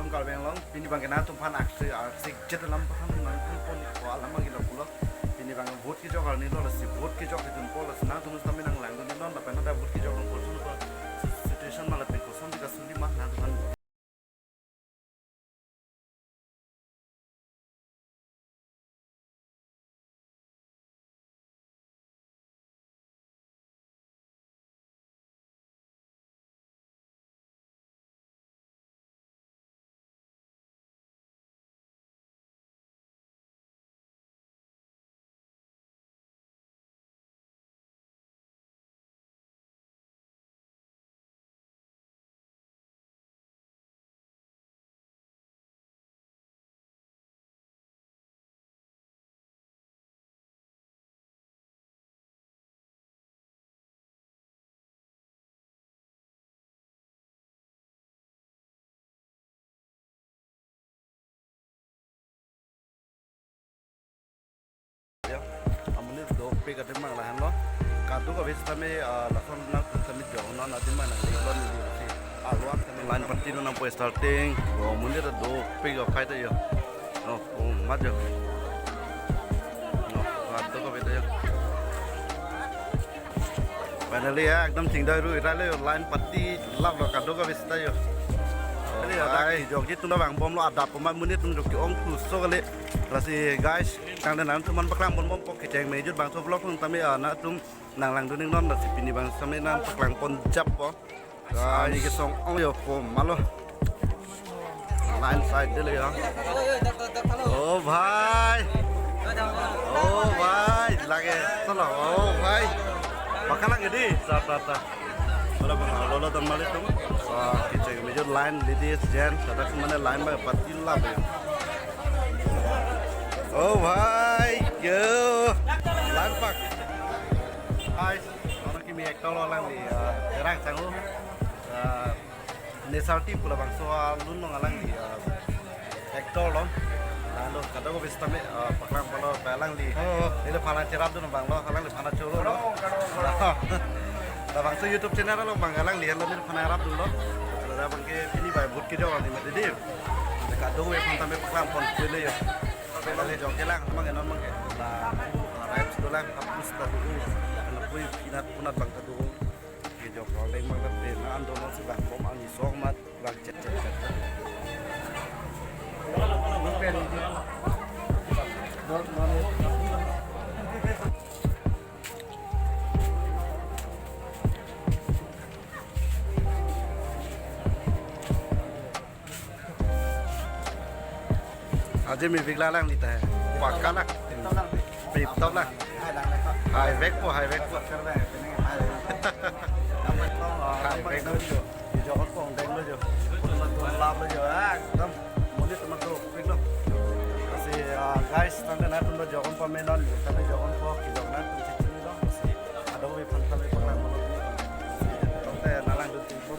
tum kal beng long pini bang kena tum pan aksi jet lam pan nang pon ko alam ma gila pulo pini bang vote ki jog ni lo si vote ki jog tum pol na tum sami nang lang ni non la pen da vote ki jog ko sun ko situation mala pe ko sun di ka sun di ma na tum amune do pe ka dem mang la han lo ka du ka ves tame la son na tame jo na na dem mang ni lo ni si alwa tame line party no na po starting o munde da do pe ka khai ta yo no o ma jo no ka do ka ve ta yo finally ya ekdom ting dai ru ira le line party lap lo ka do ka ves ta yo ini ada jog jitu na bang bom lo adap pemain munit tu jog ong tu so kali lasi guys kang dan tu man paklang pon bom pok keceng mejut bang so vlog tung tami na tum nang lang duning non lasi pini bang sami nan paklang pon jap po ini ke song ong yo po malo line side dulu ya oh bhai lagi solo oh bhai pakalang jadi sa Kalau bang, lolo dan malit tuh, kita major line ladies gents, ada kemana line bang, pasti lah bang. Oh bhai, yo, line pak. Hai, orang kimi ekor orang di terang sanggup. Nesalti pula bang, soal lun orang di ekor loh. Lalu kata gue bisa tamik paklang kalau pelang di, ini panas cerap tuh bang, lo kalang di panas colo lo. Bang so YouTube channel lo bang galang lihat lo ni panarap dulu lo. Kalau dah bang ke ini bay but ke jauh ni mesti dia. Dekat dong we pun tambe paklang pon kele yo. Kalau le jauh kelang mang enon mang ke. La rap sedolang hapus tadu. Kalau pui pinat punat bang tadu. Ke jauh kalau le mang ke na ando lo si bang bom ani sok mat bang cet. Aja mi bigla lang dita hai, pakka lah, pip top lah, high vec po, high vec po, jo, jauh po, deng lo jo, lap lo jo, ekdom, mulut teman tu, pik lo, kasi guys, nanti nanti lo jauh po menon, tapi jauh po, jauh nanti cici lo, kasi ada we pantai we paklang lo, nanti nalang tu tipu.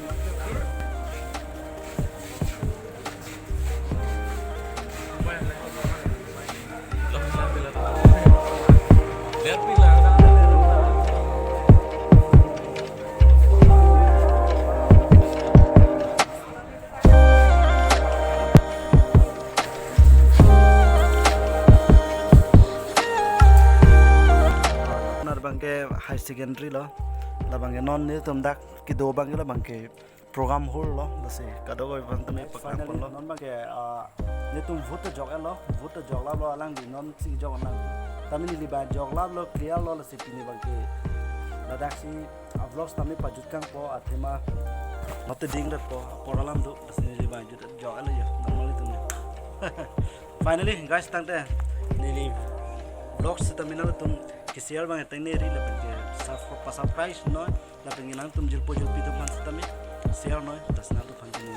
High secondary lo, la bangke non ni tumdak kido bangke la bangke program hol lo, lasi kado kau bang tami paklang pon lo. Non bangke ni tum vote jog lo lo alang di non si jog alang. Tami ni libat jog lo clear lo lasi pini bangke. Ladak si vlogs tami pajutkan po atima note ding rat po alam do lasi ni libat jog lo ya normal itu ni. Finally guys tangte ni vlogs tami na tum share bang tang ne ri la bang ke surprise no la bang nang tum jil po jil pi tum man tami share no tas na tu phang ni